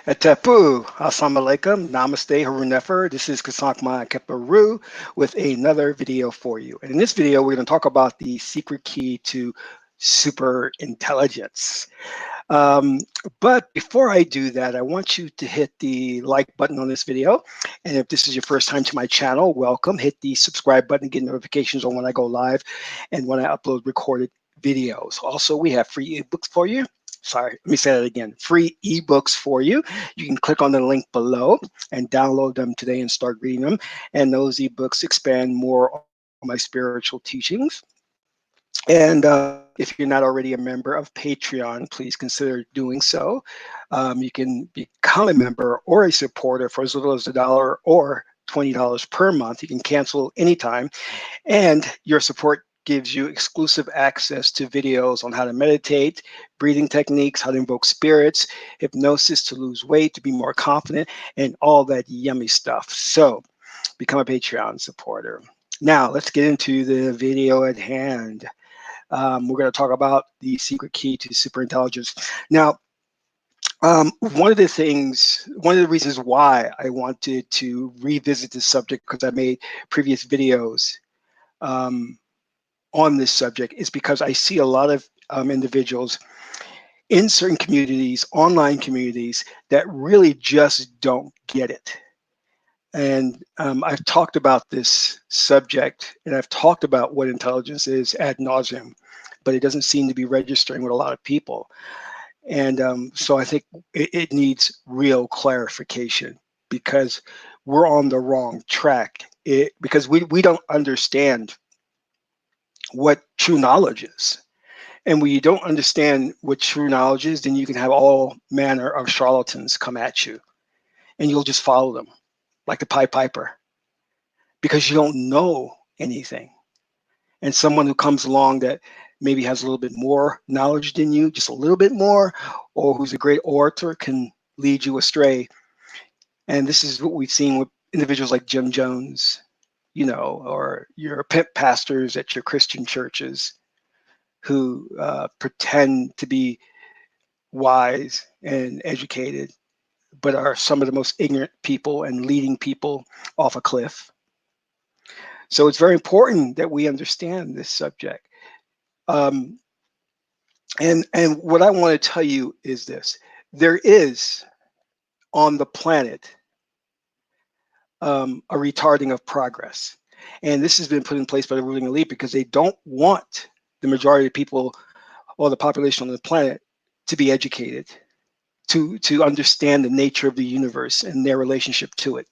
Atapu, Assalamu alaikum, Namaste, Haru Nefer. This is Kasankma Keparu with another video for you. And in this video, we're going to talk about the secret key to super intelligence. Um, but before I do that, I want you to hit the like button on this video. And if this is your first time to my channel, welcome. Hit the subscribe button to get notifications on when I go live and when I upload recorded videos. Also, we have free ebooks for you. Sorry, let me say that again. Free ebooks for you. You can click on the link below and download them today and start reading them. And those ebooks expand more on my spiritual teachings. And if you're not already a member of Patreon, please consider doing so. You can become a member or a supporter for as little as $1 or $20 per month. You can cancel anytime. And your support gives you exclusive access to videos on how to meditate, breathing techniques, how to invoke spirits, hypnosis to lose weight, to be more confident, and all that yummy stuff. So become a Patreon supporter. Now, let's get into the video at hand. We're going to talk about the secret key to superintelligence. Now, one of the reasons why I wanted to revisit this subject, because I made previous videos on this subject, is because I see a lot of individuals in certain communities, online communities, that really just don't get it. And I've talked about this subject, and I've talked about what intelligence is ad nauseum, but it doesn't seem to be registering with a lot of people. And so I think it needs real clarification, because we're on the wrong track. Because we don't understand what true knowledge is. And when you don't understand what true knowledge is, then you can have all manner of charlatans come at you, and you'll just follow them like the Pied Piper, because you don't know anything. And someone who comes along that maybe has a little bit more knowledge than you, just a little bit more, or who's a great orator, can lead you astray. And this is what we've seen with individuals like Jim Jones, or your pimp pastors at your Christian churches, who pretend to be wise and educated, but are some of the most ignorant people and leading people off a cliff. So it's very important that we understand this subject. And what I want to tell you is this: there is on the planet a retarding of progress, and this has been put in place by the ruling elite because they don't want the majority of people or the population on the planet to be educated, to understand the nature of the universe and their relationship to it.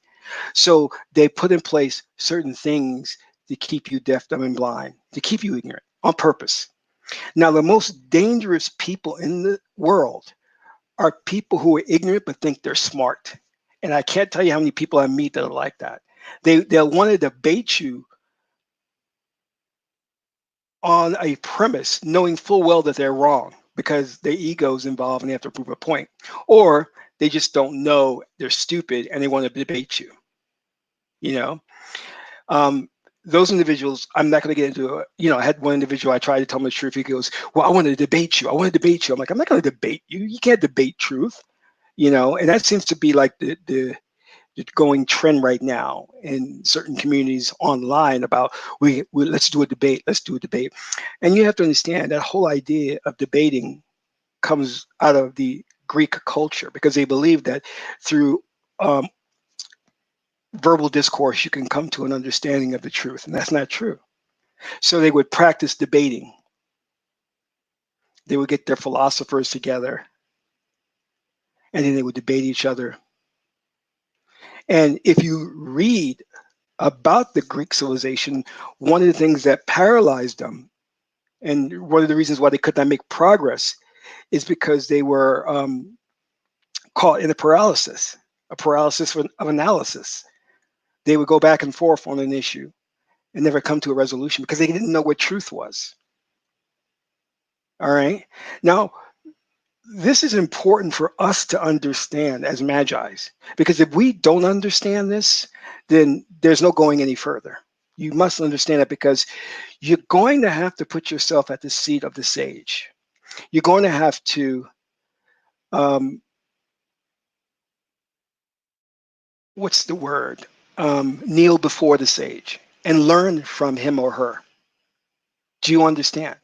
So they put in place certain things to keep you deaf, dumb, and blind, to keep you ignorant on purpose. Now, the most dangerous people in the world are people who are ignorant but think they're smart. And I can't tell you how many people I meet that are like that. They'll want to debate you on a premise, knowing full well that they're wrong because their ego's involved and they have to prove a point. Or they just don't know, they're stupid, and they want to debate you. You know, those individuals, I'm not going to get into, I had one individual, I tried to tell him the truth. He goes, well, I want to debate you. I want to debate you. I'm like, I'm not going to debate you. You can't debate truth, and that seems to be like the going trend right now in certain communities online about let's do a debate. Let's do a debate. And you have to understand that whole idea of debating comes out of the Greek culture, because they believe that through verbal discourse, you can come to an understanding of the truth, and that's not true. So they would practice debating. They would get their philosophers together, and then they would debate each other. And if you read about the Greek civilization, one of the things that paralyzed them, and one of the reasons why they could not make progress, is because they were caught in a paralysis of analysis. They would go back and forth on an issue and never come to a resolution because they didn't know what truth was. All right. Now, this is important for us to understand as magi's, because if we don't understand this, then there's no going any further. You must understand it, because you're going to have to put yourself at the seat of the sage. You're going to have to what's the word? Kneel before the sage and learn from him or her. Do you understand?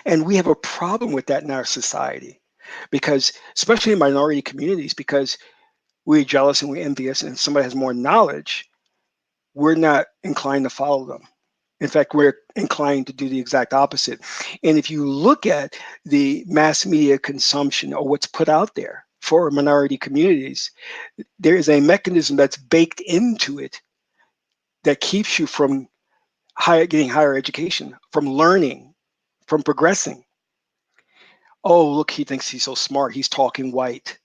And we have a problem with that in our society because, especially in minority communities, because we're jealous and we're envious, and if somebody has more knowledge, we're not inclined to follow them. In fact, we're inclined to do the exact opposite. And if you look at the mass media consumption or what's put out there for minority communities, there is a mechanism that's baked into it that keeps you from getting higher education, from learning, from progressing. Oh, look, he thinks he's so smart. He's talking white.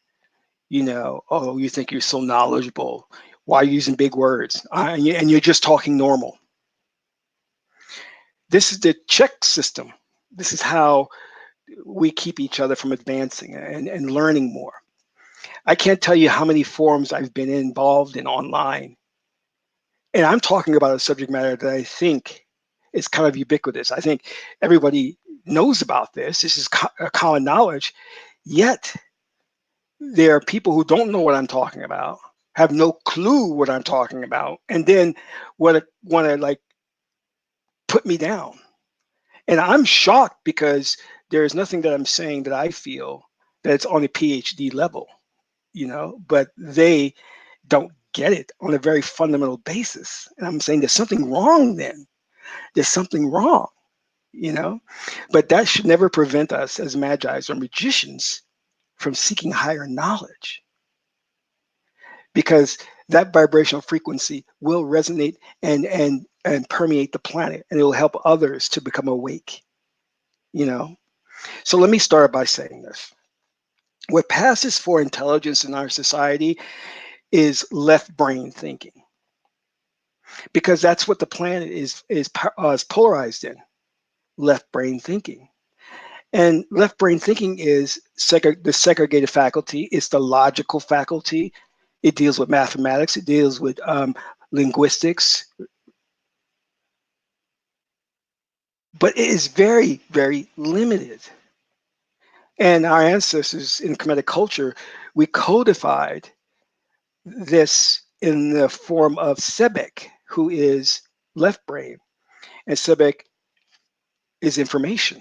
Oh, you think you're so knowledgeable. Why are you using big words? And you're just talking normal. This is the check system. This is how we keep each other from advancing and learning more. I can't tell you how many forums I've been involved in online. And I'm talking about a subject matter that I think is kind of ubiquitous. I think everybody knows about this. This is a common knowledge. Yet there are people who don't know what I'm talking about, have no clue what I'm talking about, and then want to like put me down. And I'm shocked because there is nothing that I'm saying that I feel that it's on a PhD level, but they don't get it on a very fundamental basis. And I'm saying there's something wrong then. There's something wrong, you know? But that should never prevent us as magi's or magicians from seeking higher knowledge, because that vibrational frequency will resonate and permeate the planet, and it will help others to become awake, you know? So let me start by saying this. What passes for intelligence in our society is left brain thinking, because that's what the planet is polarized in, left brain thinking. And left brain thinking is the segregated faculty. It's the logical faculty. It deals with mathematics. It deals with linguistics. But it is very, very limited. And our ancestors in Kemetic culture, we codified this in the form of Sebek, who is left brain. And Sebek is information.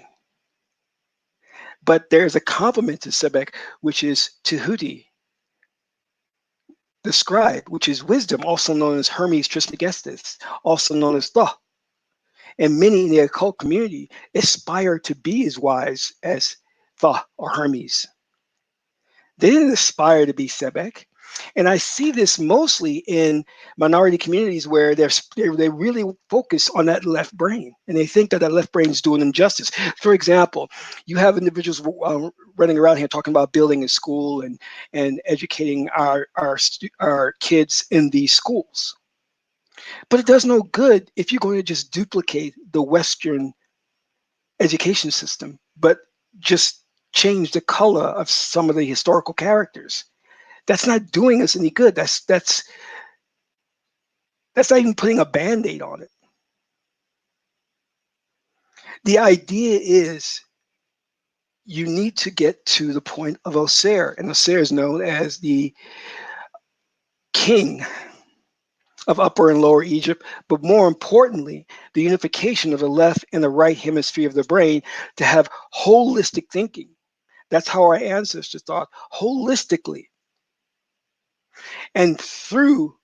But there's a complement to Sebek, which is Tahuti, the scribe, which is wisdom, also known as Hermes Trismegistus, also known as Thoth. And many in the occult community aspire to be as wise as Thoth or Hermes. They didn't aspire to be Sebek. And I see this mostly in minority communities where they really focus on that left brain, and they think that that left brain is doing them justice. For example, you have individuals running around here talking about building a school and educating our kids in these schools. But it does no good if you're going to just duplicate the Western education system, but just change the color of some of the historical characters. That's not doing us any good. That's not even putting a band-aid on it. The idea is you need to get to the point of Osir, and Osir is known as the king of Upper and Lower Egypt, but more importantly, the unification of the left and the right hemisphere of the brain to have holistic thinking. That's how our ancestors thought, holistically. And through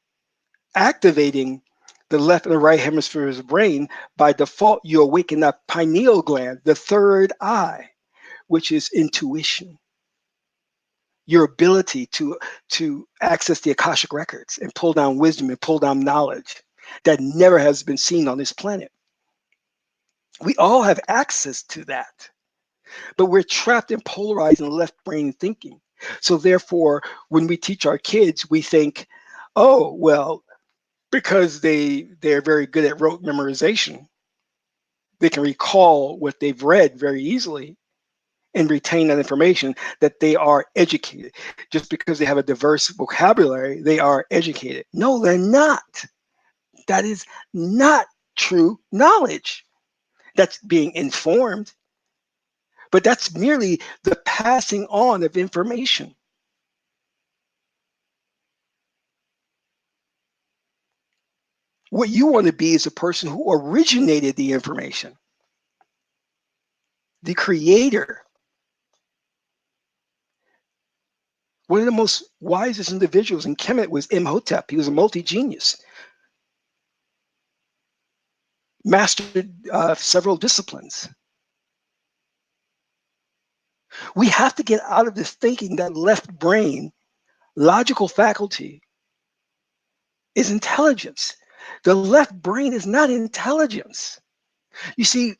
activating the left and the right hemisphere of the brain, by default, you awaken that pineal gland, the third eye, which is intuition. Your ability to access the Akashic records and pull down wisdom and pull down knowledge that never has been seen on this planet. We all have access to that, but we're trapped in polarized and left brain thinking. So therefore, when we teach our kids, we think, oh, well, because they're very good at rote memorization, they can recall what they've read very easily and retain that information, that they are educated. Just because they have a diverse vocabulary, they are educated. No, they're not. That is not true knowledge. That's being informed, but that's merely the passing on of information. What you want to be is a person who originated the information, the creator. One of the most wisest individuals in Kemet was Imhotep. He was a multi-genius, mastered several disciplines. We have to get out of this thinking that left brain, logical faculty, is intelligence. The left brain is not intelligence. You see,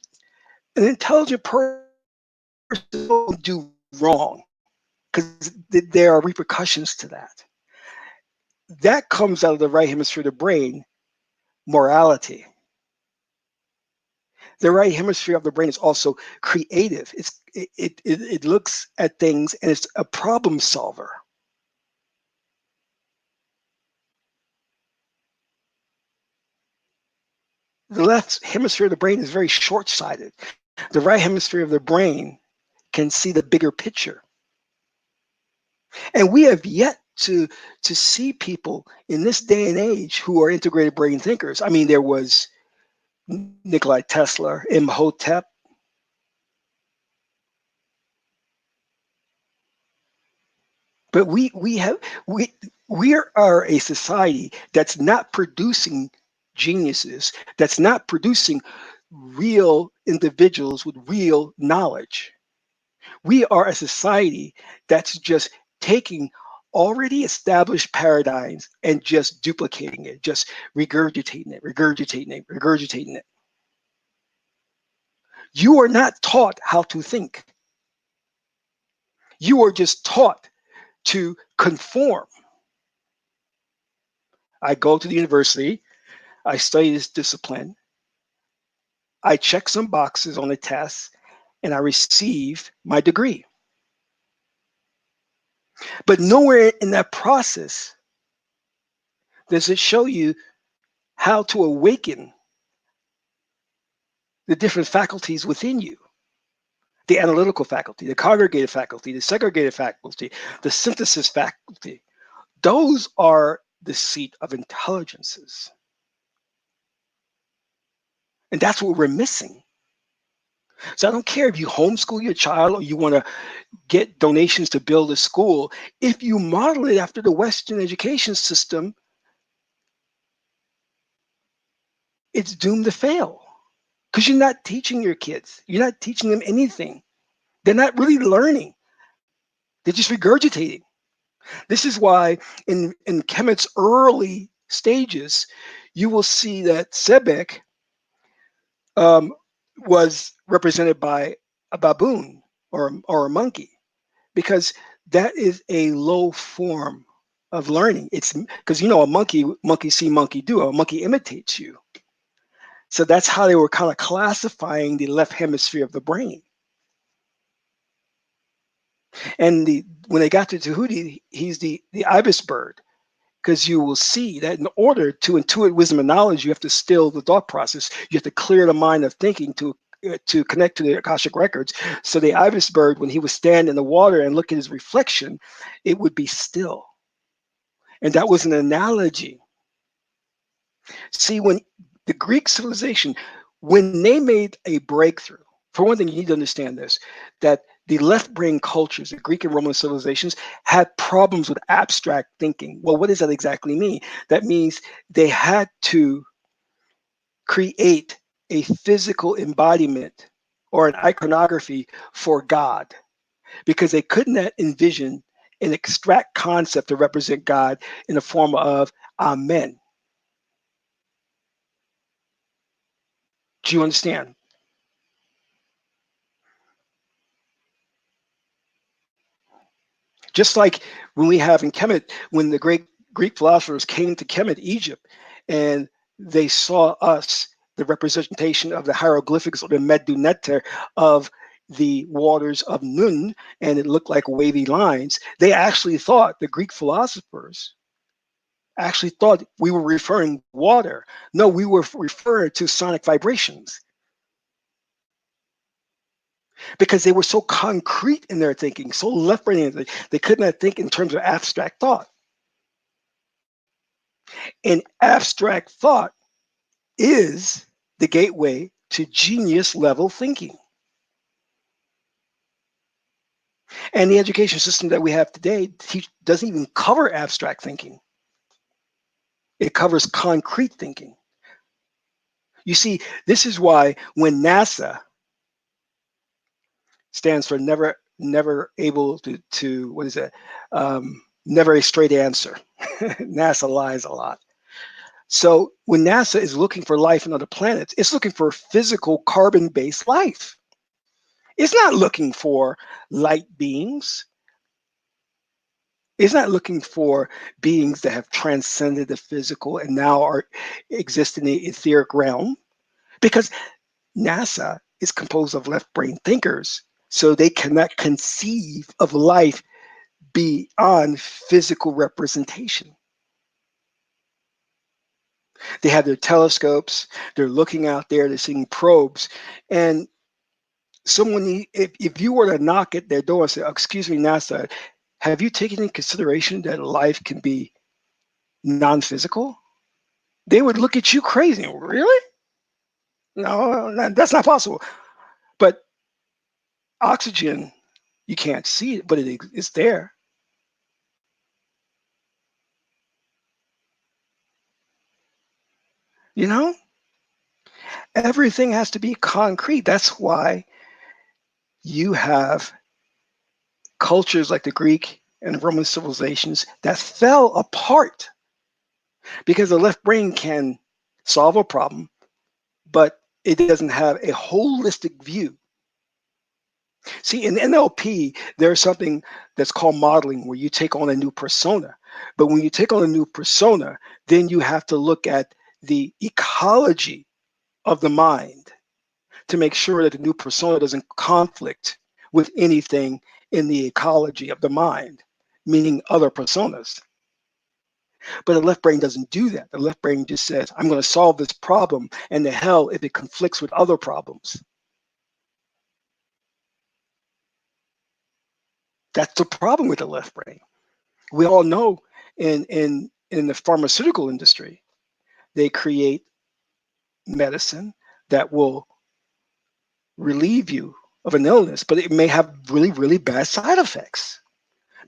an intelligent person will do wrong because there are repercussions to that. That comes out of the right hemisphere of the brain, morality. The right hemisphere of the brain is also creative. It looks at things and it's a problem solver. The left hemisphere of the brain is very short-sighted. The right hemisphere of the brain can see the bigger picture. And we have yet to see people in this day and age who are integrated brain thinkers. I mean, there was Nikola Tesla, Imhotep. But we are a society that's not producing geniuses, that's not producing real individuals with real knowledge. We are a society that's just taking already established paradigms and just duplicating it, just regurgitating it, regurgitating it, regurgitating it. You are not taught how to think. You are just taught to conform. I go to the university, I study this discipline, I check some boxes on the test, and I receive my degree. But nowhere in that process does it show you how to awaken the different faculties within you: the analytical faculty, the congregative faculty, the segregated faculty, the synthesis faculty. Those are the seat of intelligences. And that's what we're missing. So I don't care if you homeschool your child or you want to get donations to build a school. If you model it after the Western education system, it's doomed to fail because you're not teaching your kids. You're not teaching them anything. They're not really learning. They're just regurgitating. This is why in Kemet's early stages, you will see that Sebek was represented by a baboon or a monkey, because that is a low form of learning. It's because a monkey see, monkey do. A monkey imitates you. So that's how they were kind of classifying the left hemisphere of the brain. And when they got to Tahuti, he's the ibis bird, because you will see that in order to intuit wisdom and knowledge, you have to still the thought process. You have to clear the mind of thinking to connect to the Akashic records. So the ibis bird, when he would stand in the water and look at his reflection, it would be still. And that was an analogy. See, when the Greek civilization, when they made a breakthrough, for one thing, you need to understand this, that the left brain cultures, the Greek and Roman civilizations, had problems with abstract thinking. Well, what does that exactly mean? That means they had to create a physical embodiment or an iconography for God, because they could not envision an abstract concept to represent God in the form of Amen. Do you understand? Just like when we have in Kemet, when the great Greek philosophers came to Kemet, Egypt, and they saw us, the representation of the hieroglyphics or the Meduneter of the waters of Nun, and it looked like wavy lines. They actually thought, the Greek philosophers actually thought we were referring to water. No, we were referring to sonic vibrations, because they were so concrete in their thinking, so left-brain, they could not think in terms of abstract thought. In abstract thought, is the gateway to genius level thinking. And the education system that we have today doesn't even cover abstract thinking. It covers concrete thinking. You see, this is why when NASA stands for never able to what is it? Never a straight answer. NASA lies a lot. So when NASA is looking for life on other planets, it's looking for physical carbon-based life. It's not looking for light beings. It's not looking for beings that have transcended the physical and now exist in the etheric realm, because NASA is composed of left brain thinkers, so they cannot conceive of life beyond physical representation. They have their telescopes, they're looking out there, they're seeing probes, and if you were to knock at their door and say, "Excuse me, NASA, have you taken into consideration that life can be non-physical?" They would look at you crazy. Really? No, that's not possible. But oxygen, you can't see it, but it's there. You know, everything has to be concrete. That's why you have cultures like the Greek and Roman civilizations that fell apart because the left brain can solve a problem, but it doesn't have a holistic view. See, in NLP, there's something that's called modeling, where you take on a new persona. But when you take on a new persona, then you have to look at the ecology of the mind to make sure that the new persona doesn't conflict with anything in the ecology of the mind, meaning other personas. But the left brain doesn't do that. The left brain just says, I'm going to solve this problem, and the hell if it conflicts with other problems. That's the problem with the left brain. We all know in the pharmaceutical industry, they create medicine that will relieve you of an illness, but it may have really, really bad side effects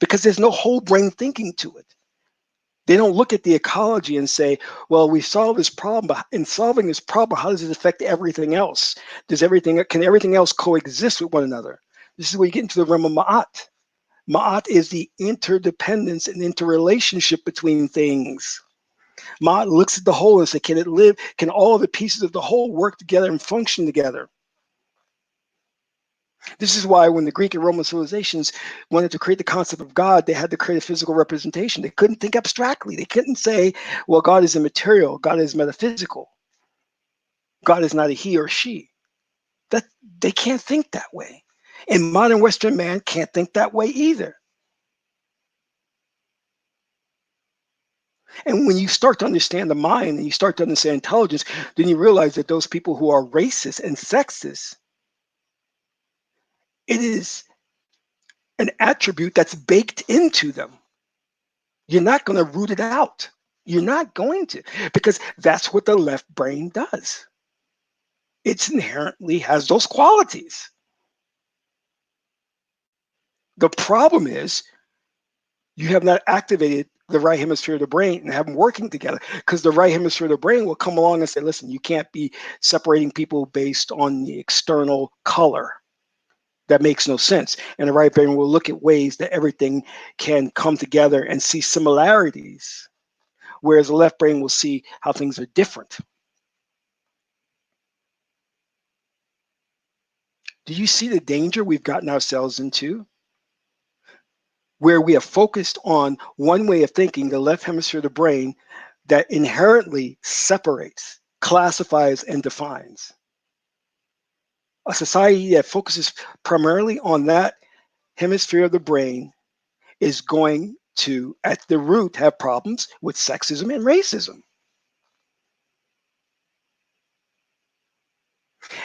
because there's no whole brain thinking to it. They don't look at the ecology and say, well, we solved this problem, but in solving this problem, how does it affect everything else? Can everything else coexist with one another? This is where you get into the realm of Ma'at. Ma'at is the interdependence and interrelationship between things. Ma'at looks at the whole and says, can it live? Can all the pieces of the whole work together and function together? This is why when the Greek and Roman civilizations wanted to create the concept of God, they had to create a physical representation. They couldn't think abstractly. They couldn't say, well, God is immaterial, God is metaphysical, God is not a he or she. That they can't think that way. And modern Western man can't think that way either. And when you start to understand the mind and you start to understand intelligence, then you realize that those people who are racist and sexist, it is an attribute that's baked into them. You're not going to root it out. You're not going to, because that's what the left brain does. It inherently has those qualities. The problem is you have not activated the right hemisphere of the brain and have them working together, because the right hemisphere of the brain will come along and say, listen, you can't be separating people based on the external color. That makes no sense. And the right brain will look at ways that everything can come together and see similarities, whereas the left brain will see how things are different. Do you see the danger we've gotten ourselves into? Where we have focused on one way of thinking, the left hemisphere of the brain, that inherently separates, classifies, and defines. A society that focuses primarily on that hemisphere of the brain is going to, at the root, have problems with sexism and racism.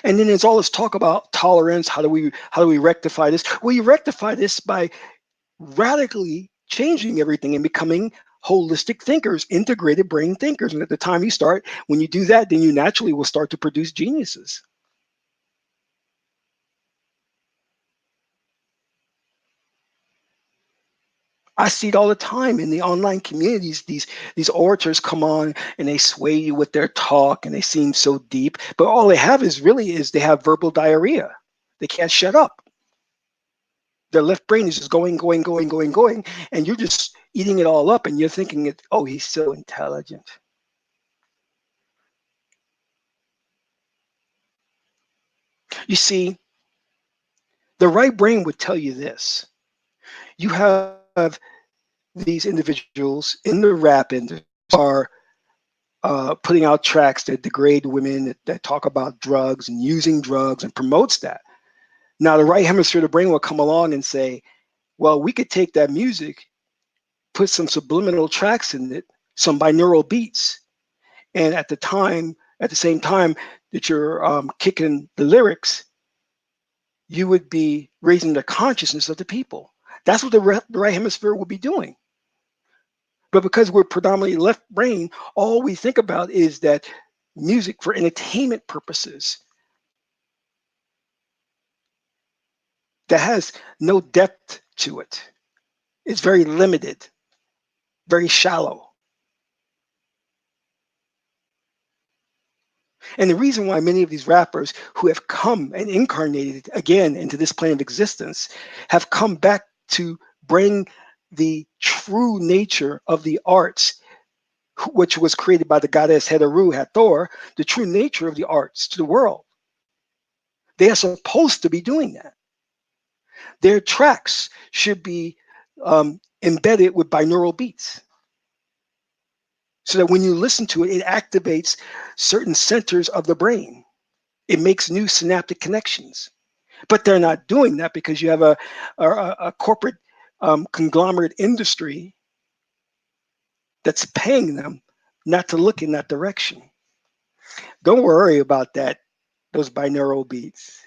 And then there's all this talk about tolerance. How do we rectify this? Well, you rectify this by radically changing everything and becoming holistic thinkers, integrated brain thinkers. And at the time you start, when you do that, then you naturally will start to produce geniuses. I see it all the time in the online communities. These orators come on and they sway you with their talk and they seem so deep, but all they have is really is they have verbal diarrhea. They can't shut up. Their left brain is just going, going, going, going, going, and you're just eating it all up and you're thinking it, oh, he's so intelligent. You see, the right brain would tell you this. You have these individuals in the rap industry are putting out tracks that degrade women, that talk about drugs and using drugs and promotes that. Now, the right hemisphere of the brain will come along and say, well, we could take that music, put some subliminal tracks in it, some binaural beats, and at the same time that you're kicking the lyrics, you would be raising the consciousness of the people. That's what the right hemisphere will be doing. But because we're predominantly left brain, all we think about is that music for entertainment purposes that has no depth to it. It's very limited, very shallow. And the reason why many of these rappers who have come and incarnated again into this plane of existence have come back to bring the true nature of the arts, which was created by the goddess Heteru Hathor, the true nature of the arts to the world. They are supposed to be doing that. Their tracks should be embedded with binaural beats so that when you listen to it, it activates certain centers of the brain. It makes new synaptic connections. But they're not doing that because you have a corporate conglomerate industry that's paying them not to look in that direction. Don't worry about that, those binaural beats.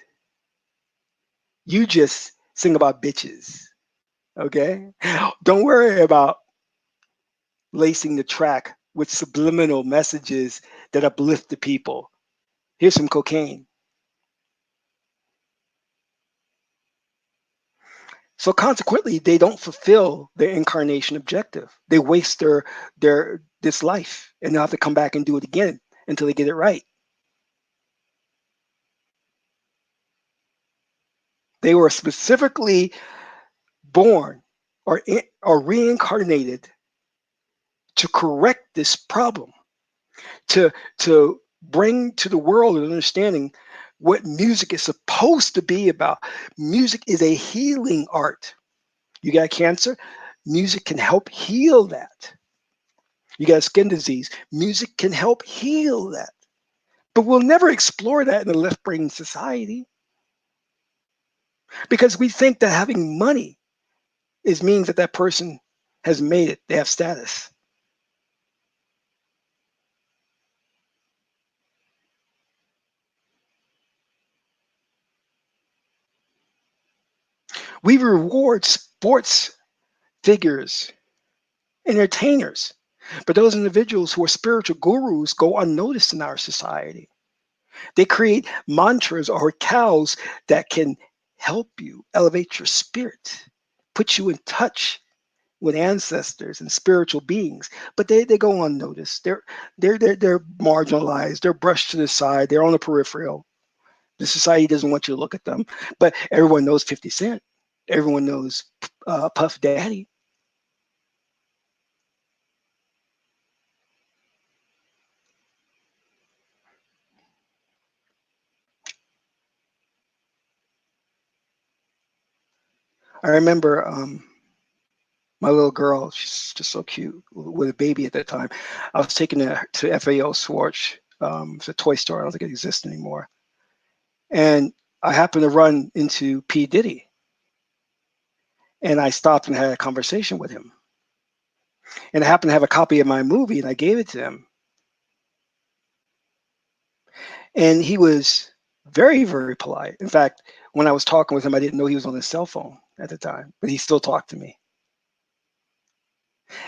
You just sing about bitches, okay? Don't worry about lacing the track with subliminal messages that uplift the people. Here's some cocaine. So consequently, they don't fulfill their incarnation objective. They waste their this life, and they'll have to come back and do it again until they get it right. They were specifically born or reincarnated to correct this problem, to bring to the world an understanding what music is supposed to be about. Music is a healing art. You got cancer, music can help heal that. You got a skin disease, music can help heal that. But we'll never explore that in a left brain society because we think that having money is means that that person has made it, they have status. We reward sports figures, entertainers, but those individuals who are spiritual gurus go unnoticed in our society. They create mantras or cows that can help you elevate your spirit, put you in touch with ancestors and spiritual beings, but they go unnoticed. They're marginalized. They're brushed to the side. They're on the peripheral. The society doesn't want you to look at them, but everyone knows 50 Cent. Everyone knows Puff Daddy. I remember my little girl, she's just so cute with a baby at that time. I was taking her to FAO Schwartz. It's a toy store. I don't think it exists anymore. And I happened to run into P. Diddy. And I stopped and had a conversation with him. And I happened to have a copy of my movie and I gave it to him. And he was very, very polite. In fact, when I was talking with him, I didn't know he was on his cell phone at the time, but he still talked to me.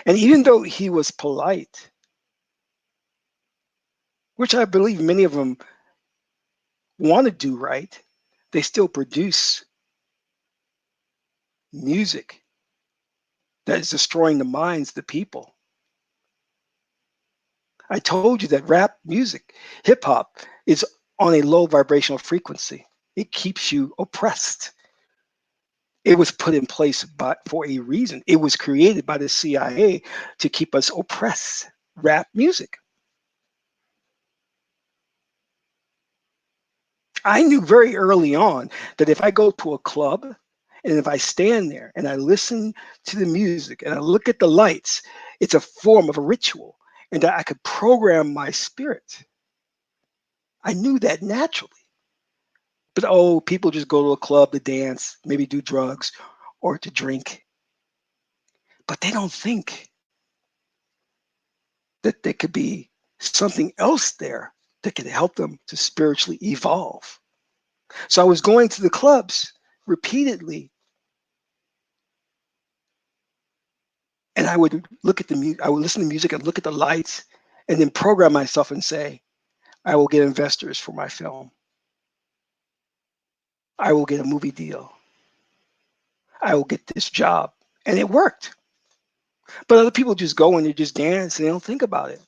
And even though he was polite, which I believe many of them want to do right, they still produce music that is destroying the minds of the people. I told you that rap music, hip hop, is on a low vibrational frequency. It keeps you oppressed. It was put in place for a reason. It was created by the CIA to keep us oppressed. Rap music. I knew very early on that if I go to a club and if I stand there and I listen to the music and I look at the lights, it's a form of a ritual and that I could program my spirit. I knew that naturally. But oh, people just go to a club to dance, maybe do drugs or to drink, but they don't think that there could be something else there that could help them to spiritually evolve. So I was going to the clubs repeatedly, and I would look at the music, I would listen to music and look at the lights, and then program myself and say, I will get investors for my film. I will get a movie deal. I will get this job. And it worked. But other people just go and they just dance and they don't think about it.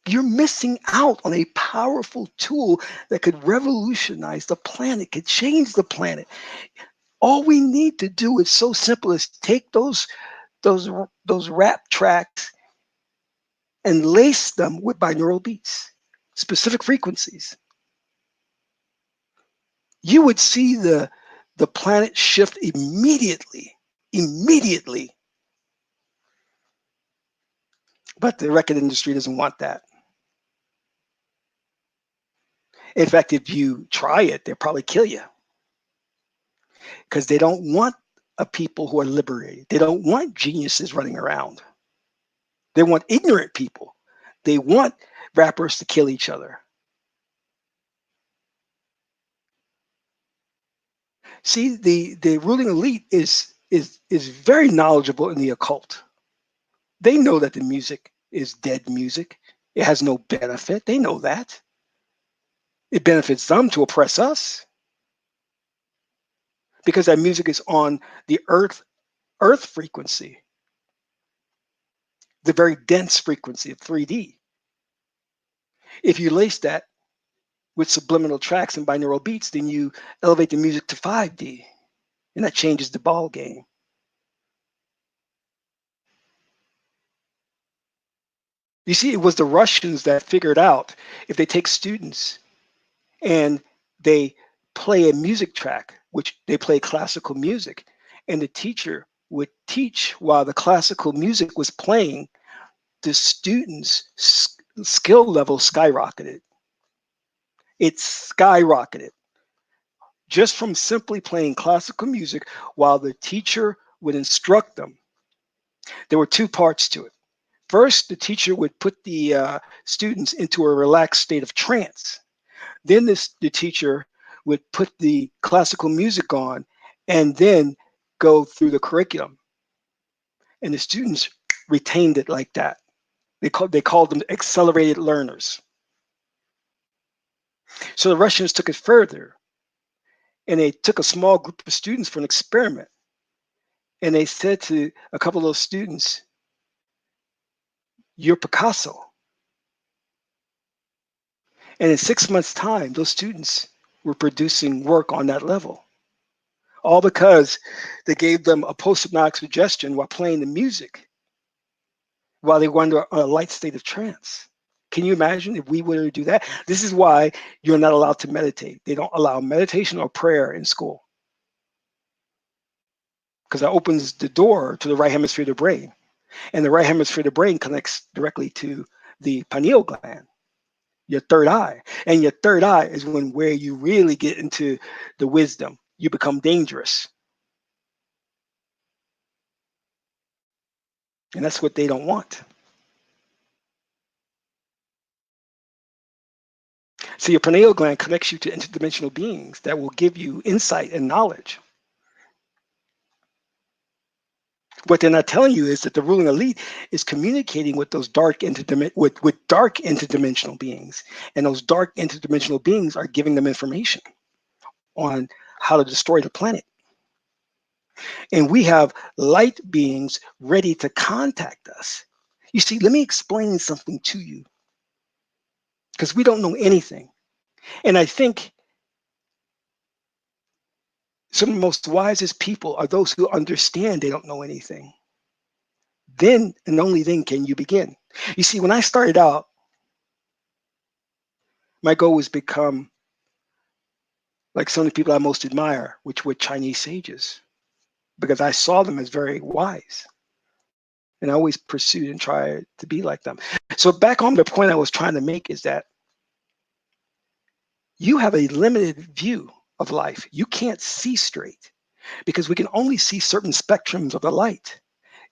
You're missing out on a powerful tool that could revolutionize the planet, could change the planet. All we need to do is so simple as take those those rap tracks and lace them with binaural beats, specific frequencies. You would see the planet shift immediately, immediately. But the record industry doesn't want that. In fact, if you try it, they'll probably kill you because they don't want a people who are liberated. They don't want geniuses running around. They want ignorant people. They want rappers to kill each other. See, the ruling elite is very knowledgeable in the occult. They know that the music is dead music. It has no benefit. They know that. It benefits them to oppress us because that music is on the earth frequency, the very dense frequency of 3D. If you lace that with subliminal tracks and binaural beats, then you elevate the music to 5D, and that changes the ball game. You see, it was the Russians that figured out if they take students and they play a music track, which they play classical music, and the teacher would teach while the classical music was playing, the students' skill level skyrocketed. It skyrocketed just from simply playing classical music while the teacher would instruct them. There were two parts to it. First, the teacher would put the students into a relaxed state of trance. Then the teacher would put the classical music on and then go through the curriculum. And the students retained it like that. They called them accelerated learners. So the Russians took it further and they took a small group of students for an experiment. And they said to a couple of those students, you're Picasso. And in 6 months' time, those students were producing work on that level. All because they gave them a post-hypnotic suggestion while playing the music while they were under a light state of trance. Can you imagine if we were to do that? This is why you're not allowed to meditate. They don't allow meditation or prayer in school because that opens the door to the right hemisphere of the brain. And the right hemisphere of the brain connects directly to the pineal gland, your third eye. And your third eye is where you really get into the wisdom. You become dangerous. And that's what they don't want. So your pineal gland connects you to interdimensional beings that will give you insight and knowledge. What they're not telling you is that the ruling elite is communicating with those with dark interdimensional beings, and those dark interdimensional beings are giving them information on how to destroy the planet. And we have light beings ready to contact us. You see, let me explain something to you, because we don't know anything. And I think some of the most wisest people are those who understand they don't know anything. Then and only then can you begin. You see, when I started out, my goal was become like some of the people I most admire, which were Chinese sages, because I saw them as very wise. And I always pursued and tried to be like them. So back on the point I was trying to make is that you have a limited view of life. You can't see straight because we can only see certain spectrums of the light.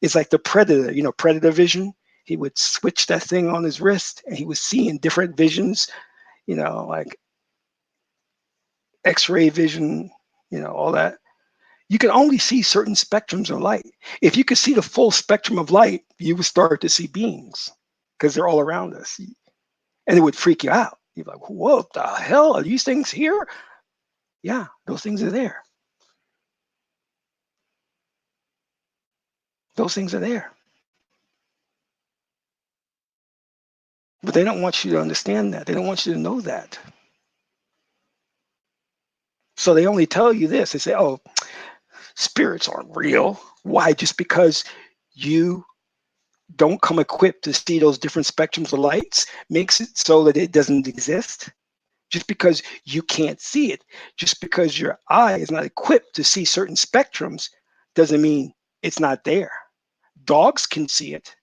It's like the predator, predator vision. He would switch that thing on his wrist and he was seeing different visions, like X-ray vision, all that. You can only see certain spectrums of light. If you could see the full spectrum of light, you would start to see beings because they're all around us. And it would freak you out. You're like, what the hell? Are these things here? Yeah, those things are there. Those things are there. But they don't want you to understand that. They don't want you to know that. So they only tell you this. They say, oh, spirits aren't real. Why? Just because you don't come equipped to see those different spectrums of lights makes it so that it doesn't exist. Just because you can't see it, just because your eye is not equipped to see certain spectrums doesn't mean it's not there. Dogs can see it.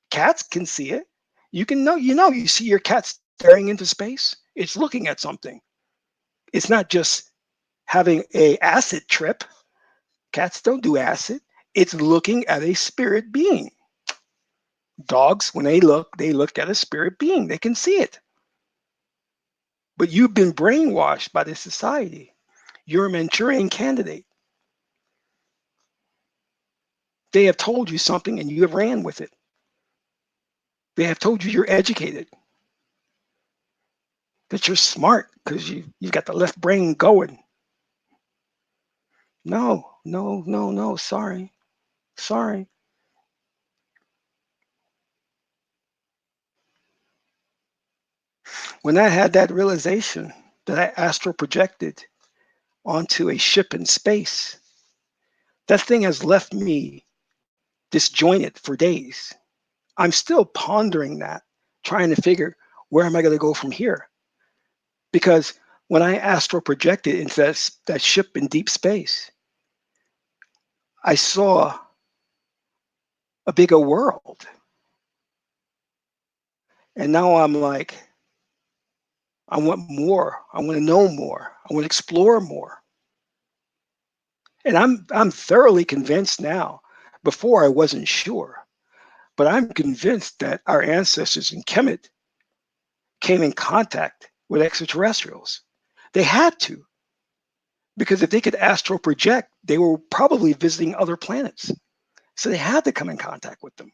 Cats can see it. You can know, you see your cat staring into space. It's looking at something. It's not just having a acid trip. Cats don't do acid. It's looking at a spirit being. Dogs, when they look at a spirit being. They can see it. But you've been brainwashed by this society. You're a Manchurian candidate. They have told you something and you have ran with it. They have told you you're educated, that you're smart because you've got the left brain going. No, no, no, no. Sorry. Sorry. When I had that realization that I astral projected onto a ship in space, that thing has left me disjointed for days. I'm still pondering that, trying to figure where am I going to go from here? Because when I astral projected into that ship in deep space, I saw a bigger world. And now I'm like, I want more. I want to know more. I want to explore more. And I'm thoroughly convinced now. Before I wasn't sure, but I'm convinced that our ancestors in Kemet came in contact with extraterrestrials. They had to, because if they could astral project, they were probably visiting other planets. So they had to come in contact with them.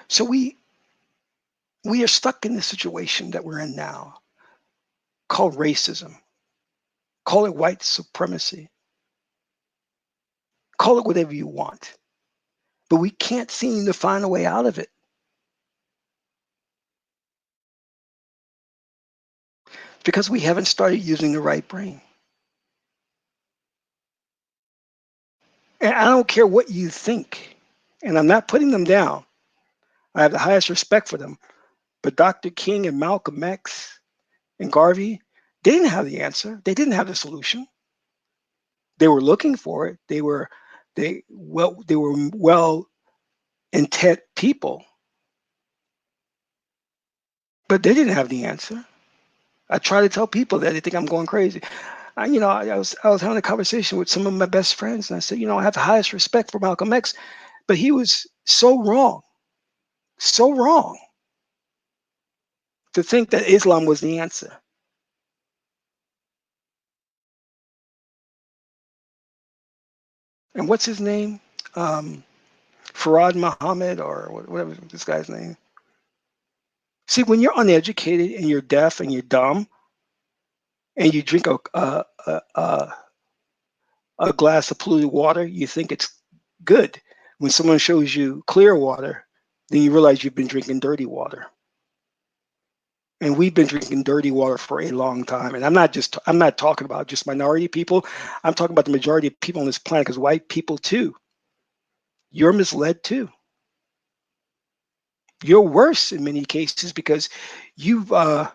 So we are stuck in the situation that we're in now, called racism. Call it white supremacy. Call it whatever you want. But we can't seem to find a way out of it. Because we haven't started using the right brain. And I don't care what you think, and I'm not putting them down. I have the highest respect for them. But Dr. King and Malcolm X and Garvey, they didn't have the answer. They didn't have the solution. They were looking for it. They were well intent people, but they didn't have the answer. I try to tell people that they think I'm going crazy. I was having a conversation with some of my best friends, and I said, I have the highest respect for Malcolm X, but he was so wrong to think that Islam was the answer. And what's his name? Um, Farad Muhammad or whatever this guy's name. See, when you're uneducated and you're deaf and you're dumb and you drink a glass of polluted water, you think it's good. When someone shows you clear water, then you realize you've been drinking dirty water. And we've been drinking dirty water for a long time. And I'm not talking about just minority people. I'm talking about the majority of people on this planet, because white people too, you're misled too. You're worse in many cases because you've uh,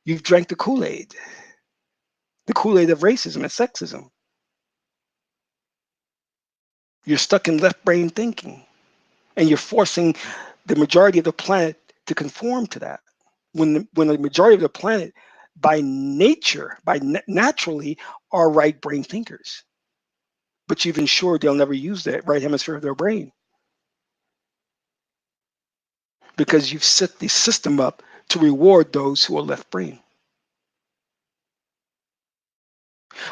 you've drank the Kool-Aid of racism and sexism. You're stuck in left brain thinking, and you're forcing the majority of the planet to conform to that. When the majority of the planet, by nature, naturally, are right brain thinkers, but you've ensured they'll never use that right hemisphere of their brain because you've set the system up to reward those who are left brain.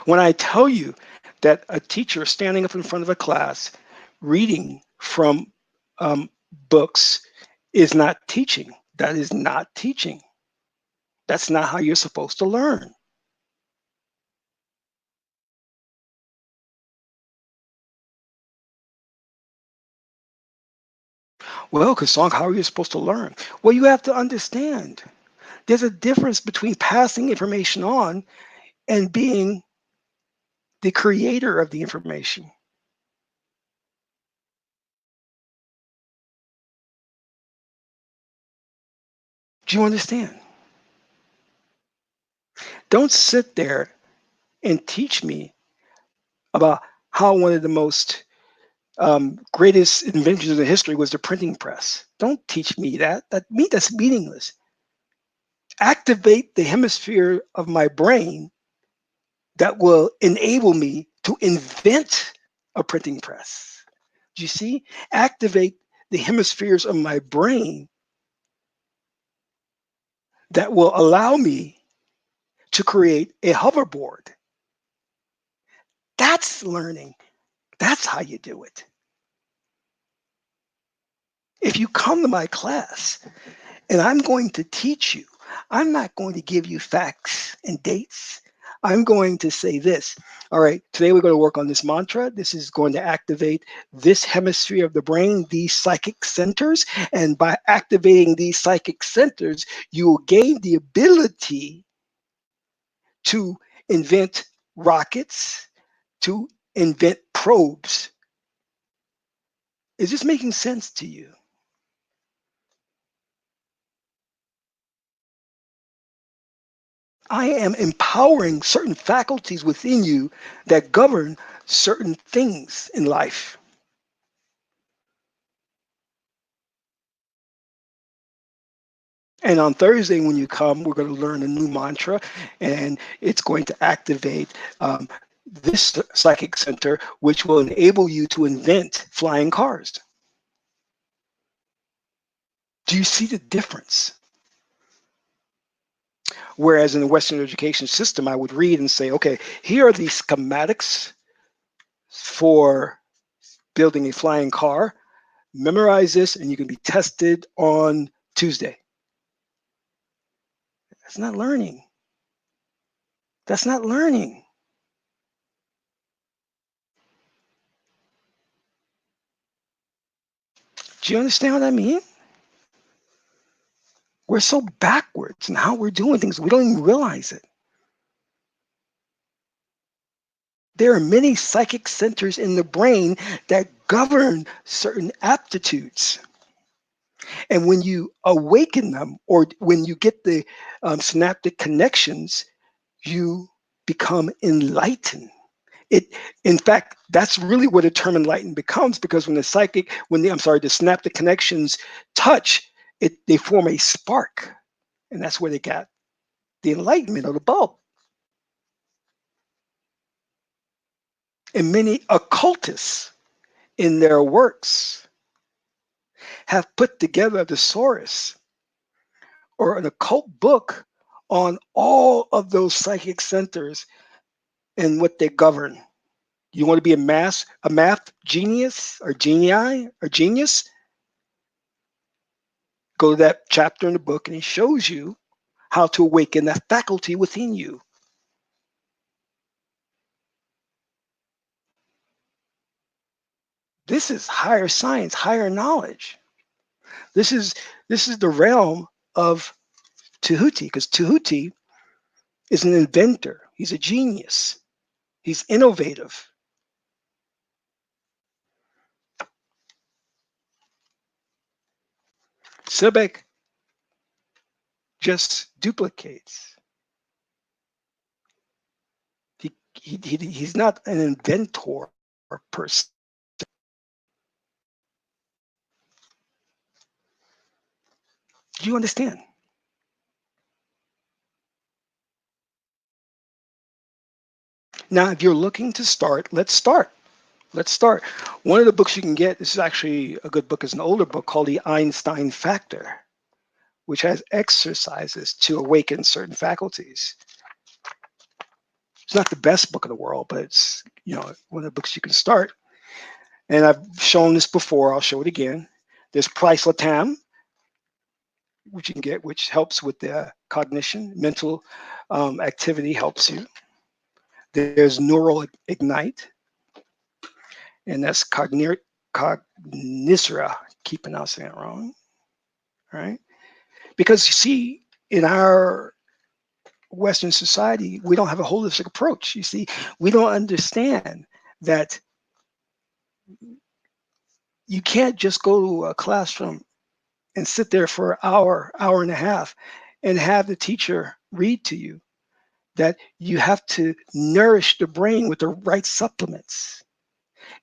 When I tell you that a teacher standing up in front of a class reading from um, books is not teaching, that is not teaching. That's not how you're supposed to learn. Well, Kasong, how are you supposed to learn? Well, you have to understand there's a difference between passing information on and being the creator of the information. Do you understand? Don't sit there and teach me about how one of the most greatest inventions in history was the printing press. Don't teach me that. That's meaningless. Activate the hemisphere of my brain that will enable me to invent a printing press. Do you see? Activate the hemispheres of my brain that will allow me to create a hoverboard. That's learning. That's how you do it. If you come to my class and I'm going to teach you, I'm not going to give you facts and dates. I'm going to say this. All right, today we're going to work on this mantra. This is going to activate this hemisphere of the brain, these psychic centers. And by activating these psychic centers, you will gain the ability to invent rockets, to invent probes. Is this making sense to you? I am empowering certain faculties within you that govern certain things in life. And on Thursday, when you come, we're going to learn a new mantra, and it's going to activate this psychic center, which will enable you to invent flying cars. Do you see the difference? Whereas in the Western education system, I would read and say, okay, here are the schematics for building a flying car. Memorize this, and you can be tested on Tuesday. That's not learning. That's not learning. Do you understand what I mean? We're so backwards in how we're doing things, we don't even realize it. There are many psychic centers in the brain that govern certain aptitudes. And when you awaken them, or when you get the synaptic connections, you become enlightened. It, in fact, that's really what the term enlightened becomes, because when the psychic, the synaptic connections touch, they form a spark, and that's where they got the enlightenment of the bulb. And many occultists in their works have put together a thesaurus or an occult book on all of those psychic centers and what they govern. You want to be a math genius or genii or genius? Go to that chapter in the book and it shows you how to awaken that faculty within you. This is higher science, higher knowledge. This is the realm of Tahuti, because Tahuti is an inventor. He's a genius. He's innovative. Sebek just duplicates. He's not an inventor per se. Do you understand? Now, if you're looking to start, let's start. Let's start. One of the books you can get, this is actually a good book, is an older book called The Einstein Factor, which has exercises to awaken certain faculties. It's not the best book in the world, but it's, you know, one of the books you can start. And I've shown this before, I'll show it again. There's Price Latam, which you can get, which helps with the cognition, mental activity helps you. There's Neural Ignite, and that's Cognisra. Keep pronouncing it wrong, right? Because you see, in our Western society, we don't have a holistic approach. You see, we don't understand that you can't just go to a classroom and sit there for an hour, hour and a half, and have the teacher read to you. That you have to nourish the brain with the right supplements.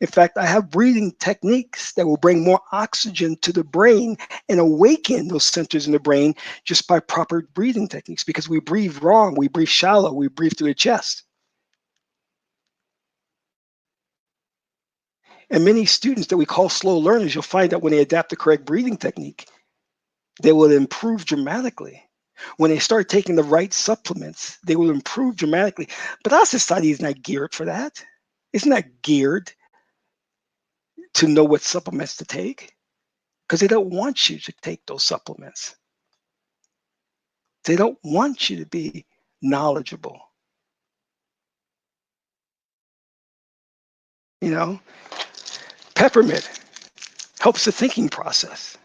In fact, I have breathing techniques that will bring more oxygen to the brain and awaken those centers in the brain just by proper breathing techniques, because we breathe wrong, we breathe shallow, we breathe through the chest. And many students that we call slow learners, you'll find that when they adapt the correct breathing technique, they will improve dramatically. When they start taking the right supplements, they will improve dramatically. But our society is not geared for that. It's not geared to know what supplements to take, because they don't want you to take those supplements. They don't want you to be knowledgeable. You know, peppermint helps the thinking process.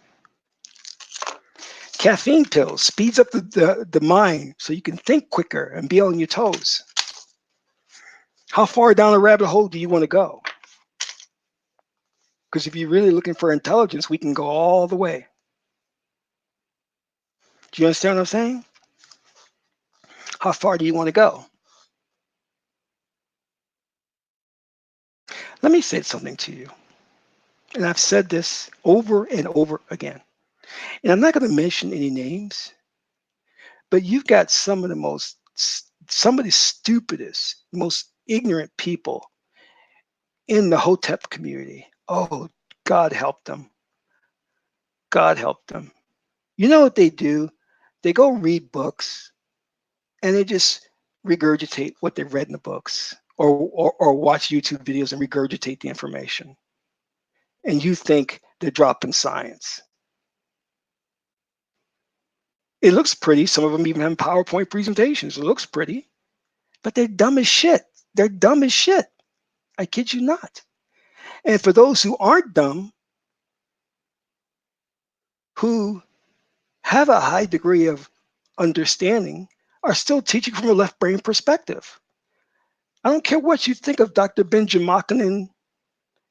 Caffeine pills speeds up the mind so you can think quicker and be on your toes. How far down the rabbit hole do you want to go? Because if you're really looking for intelligence, we can go all the way. Do you understand what I'm saying? How far do you want to go? Let me say something to you. And I've said this over and over again. And I'm not going to mention any names, but you've got some of the stupidest, most ignorant people in the Hotep community. Oh, God help them. God help them. You know what they do? They go read books and they just regurgitate what they've read in the books, or watch YouTube videos and regurgitate the information. And you think they're dropping science. It looks pretty. Some of them even have PowerPoint presentations. It looks pretty, but they're dumb as shit. They're dumb as shit. I kid you not. And for those who aren't dumb, who have a high degree of understanding, are still teaching from a left brain perspective. I don't care what you think of Dr. Benjamin,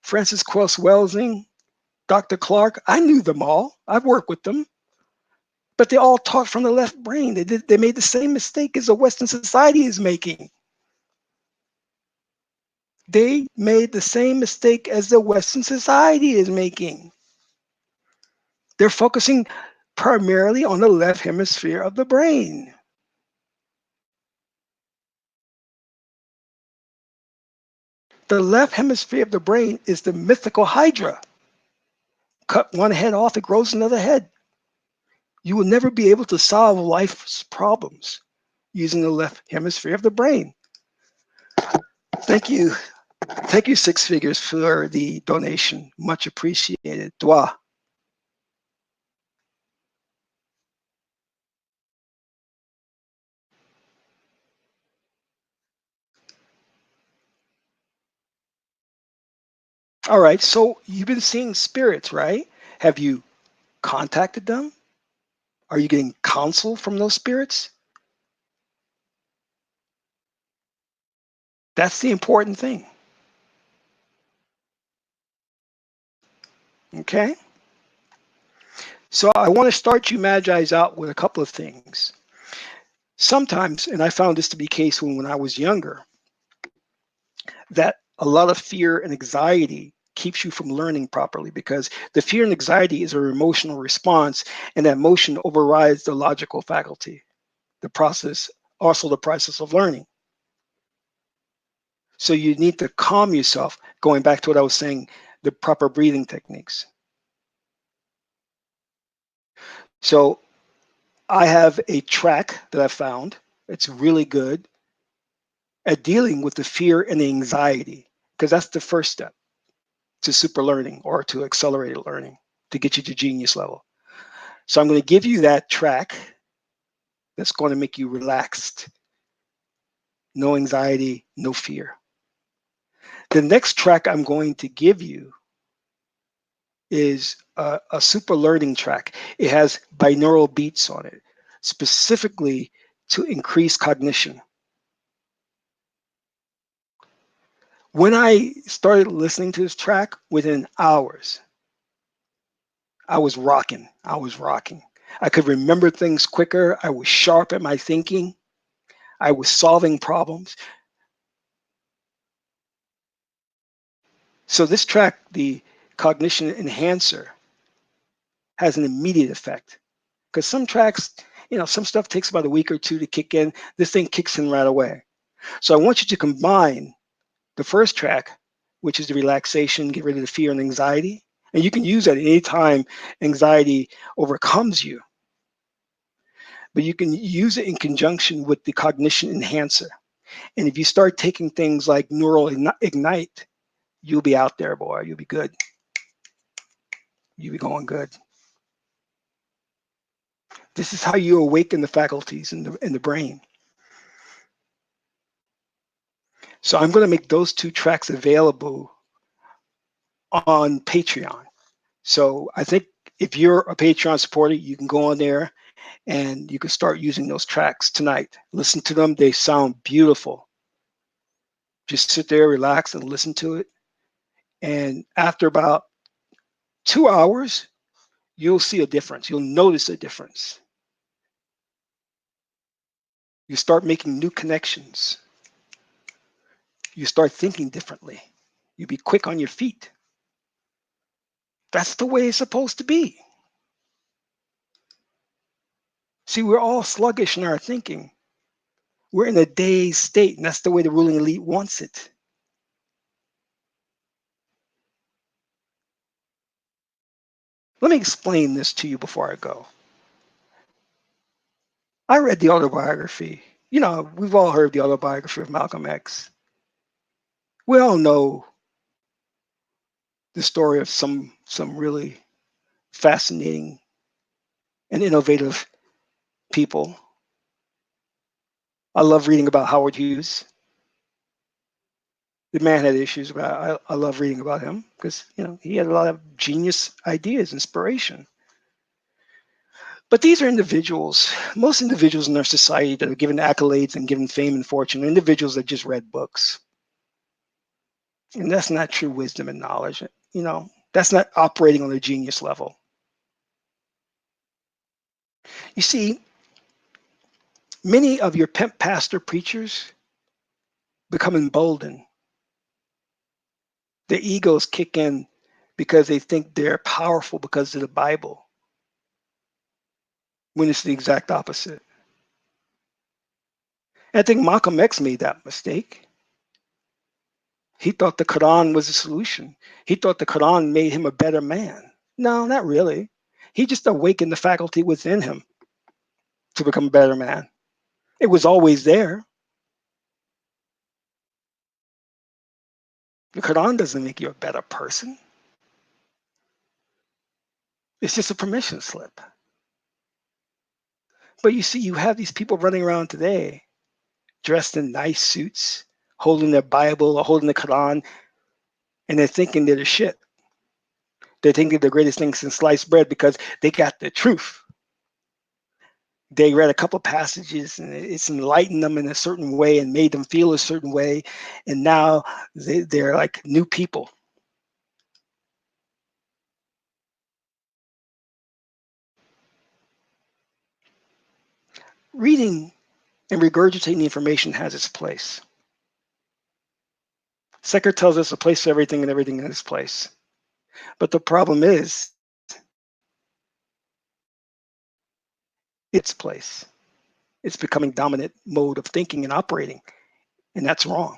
Francis Quells Welsing, Dr. Clark. I knew them all. I've worked with them. But they all taught from the left brain. They made the same mistake as the Western society is making. They made the same mistake as the Western society is making. They're focusing primarily on the left hemisphere of the brain. The left hemisphere of the brain is the mythical hydra. Cut one head off, it grows another head. You will never be able to solve life's problems using the left hemisphere of the brain. Thank you. Thank you, Six Figures, for the donation. Much appreciated. Dwa. All right, so you've been seeing spirits, right? Have you contacted them? Are you getting counsel from those spirits? That's the important thing. Okay? So I want to start you Magi's out with a couple of things. Sometimes, and I found this to be the case when I was younger, that a lot of fear and anxiety keeps you from learning properly because the fear and anxiety is an emotional response, and that emotion overrides the logical faculty, the process, also the process of learning. So you need to calm yourself, going back to what I was saying, the proper breathing techniques. So I have a track that I found. It's really good at dealing with the fear and the anxiety, because that's the first step to super learning or to accelerated learning to get you to genius level. So I'm going to give you that track that's going to make you relaxed, no anxiety, no fear. The next track I'm going to give you is a super learning track. It has binaural beats on it, specifically to increase cognition. When I started listening to this track, within hours, I was rocking. I was rocking. I could remember things quicker. I was sharp at my thinking. I was solving problems. So this track, the cognition enhancer, has an immediate effect. Because some tracks, some stuff takes about a week or two to kick in. This thing kicks in right away. So I want you to combine the first track, which is the relaxation, get rid of the fear and anxiety. And you can use that any time anxiety overcomes you. But you can use it in conjunction with the cognition enhancer. And if you start taking things like neural ignite, you'll be out there, boy. You'll be good. You'll be going good. This is how you awaken the faculties in the brain. So I'm going to make those two tracks available on Patreon. So I think if you're a Patreon supporter, you can go on there and you can start using those tracks tonight. Listen to them. They sound beautiful. Just sit there, relax, and listen to it. And after about 2 hours, you'll see a difference. You'll notice a difference. You start making new connections. You start thinking differently. You be quick on your feet. That's the way it's supposed to be. See, we're all sluggish in our thinking. We're in a dazed state, and that's the way the ruling elite wants it. Let me explain this to you before I go. I read the autobiography. We've all heard the autobiography of Malcolm X. We all know the story of some really fascinating and innovative people. I love reading about Howard Hughes. The man had issues, but I love reading about him because he had a lot of genius ideas, inspiration. But these are individuals. Most individuals in our society that are given accolades and given fame and fortune are individuals that just read books, and that's not true wisdom and knowledge. That's not operating on a genius level. You see, many of your pimp pastor preachers become emboldened. Their egos kick in because they think they're powerful because of the Bible, when it's the exact opposite. And I think Malcolm X made that mistake. He thought the Quran was a solution. He thought the Quran made him a better man. No, not really. He just awakened the faculty within him to become a better man. It was always there. The Quran doesn't make you a better person. It's just a permission slip. But you see, you have these people running around today dressed in nice suits, holding their Bible or holding the Quran, and they're thinking they're the shit. They're thinking the greatest thing since sliced bread because they got the truth. They read a couple passages and it's enlightened them in a certain way and made them feel a certain way. And now they're like new people. Reading and regurgitating the information has its place. Secker tells us a place for everything and everything in its place. But the problem is its place. It's becoming dominant mode of thinking and operating, and that's wrong.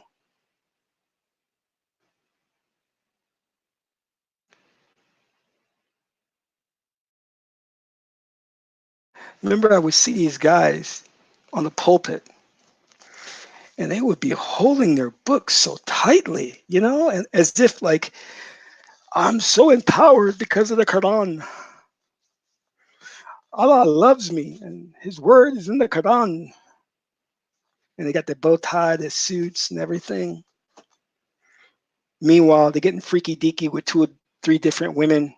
Remember, I would see these guys on the pulpit, and they would be holding their books so tightly, and as if like, I'm so empowered because of the Quran. Allah loves me, and His word is in the Quran. And they got their bow tie, their suits, and everything. Meanwhile, they're getting freaky deaky with 2 or 3 different women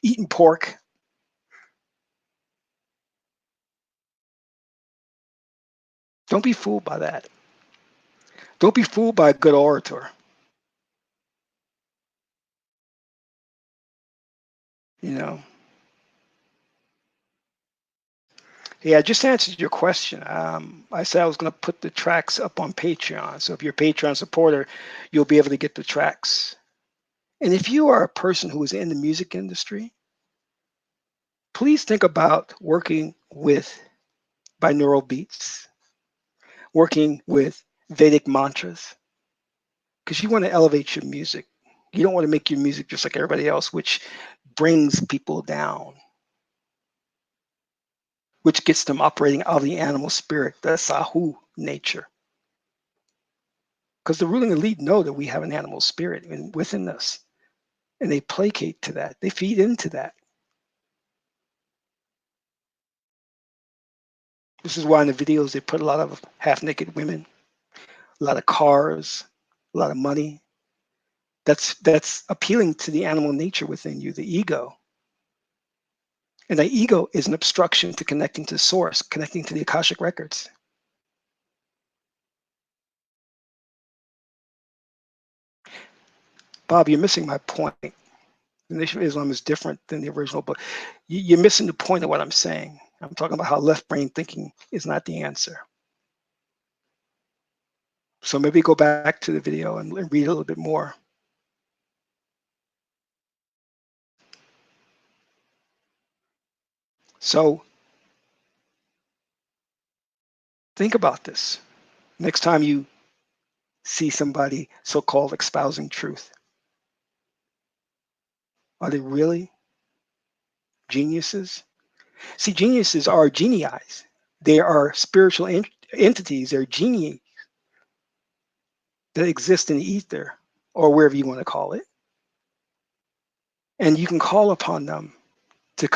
eating pork. Don't be fooled by that. Don't be fooled by a good orator. You know. Yeah, I just answered your question. I said I was going to put the tracks up on Patreon. So if you're a Patreon supporter, you'll be able to get the tracks. And if you are a person who is in the music industry, please think about working with binaural beats, working with Vedic mantras, because you want to elevate your music. You don't want to make your music just like everybody else, which brings people down, which gets them operating out of the animal spirit, the Sahu nature. Because the ruling elite know that we have an animal spirit within us, and they placate to that. They feed into that. This is why in the videos they put a lot of half-naked women, a lot of cars, a lot of money. That's appealing to the animal nature within you, the ego. And the ego is an obstruction to connecting to source, connecting to the Akashic records. Bob, you're missing my point. The Nation of Islam is different than the original book. You're missing the point of what I'm saying. I'm talking about how left brain thinking is not the answer. So maybe go back to the video and read a little bit more. So think about this. Next time you see somebody so-called espousing truth, are they really geniuses? See, geniuses are genii. They are spiritual entities. They're genii that exist in the ether or wherever you want to call it. And you can call upon them to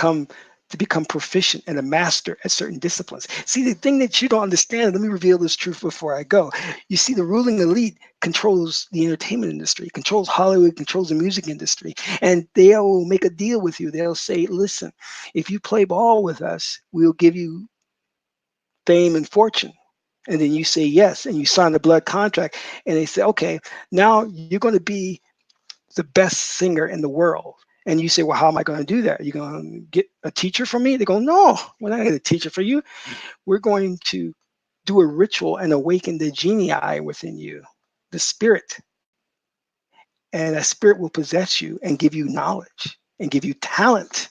become proficient and a master at certain disciplines. See, the thing that you don't understand, let me reveal this truth before I go. You see, the ruling elite controls the entertainment industry, controls Hollywood, controls the music industry, and they will make a deal with you. They'll say, listen, if you play ball with us, we'll give you fame and fortune. And then you say yes, and you sign the blood contract, and they say, okay, now you're going to be the best singer in the world. And you say, well, how am I going to do that? Are you going to get a teacher for me? They go, no, we're not going to get a teacher for you. We're going to do a ritual and awaken the genii within you, the spirit. And that spirit will possess you and give you knowledge and give you talent.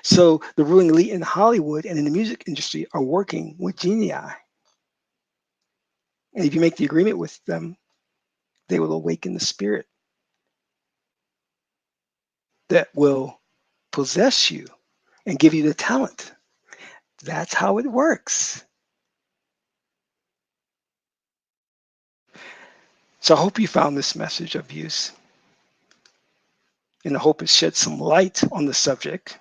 So the ruling elite in Hollywood and in the music industry are working with genii. And if you make the agreement with them, they will awaken the spirit that will possess you and give you the talent. That's how it works. So I hope you found this message of use, and I hope it shed some light on the subject,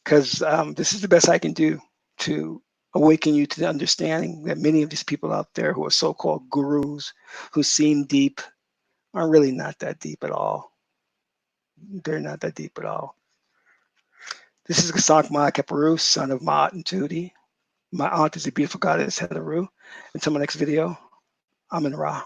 because this is the best I can do to awaken you to the understanding that many of these people out there who are so-called gurus, who seem deep, are really not that deep at all. They're not that deep at all. This is Gasak Ma Keperu, son of Maat and Tootie. My aunt is a beautiful goddess, Heteru. Until my next video, I'm in Ra.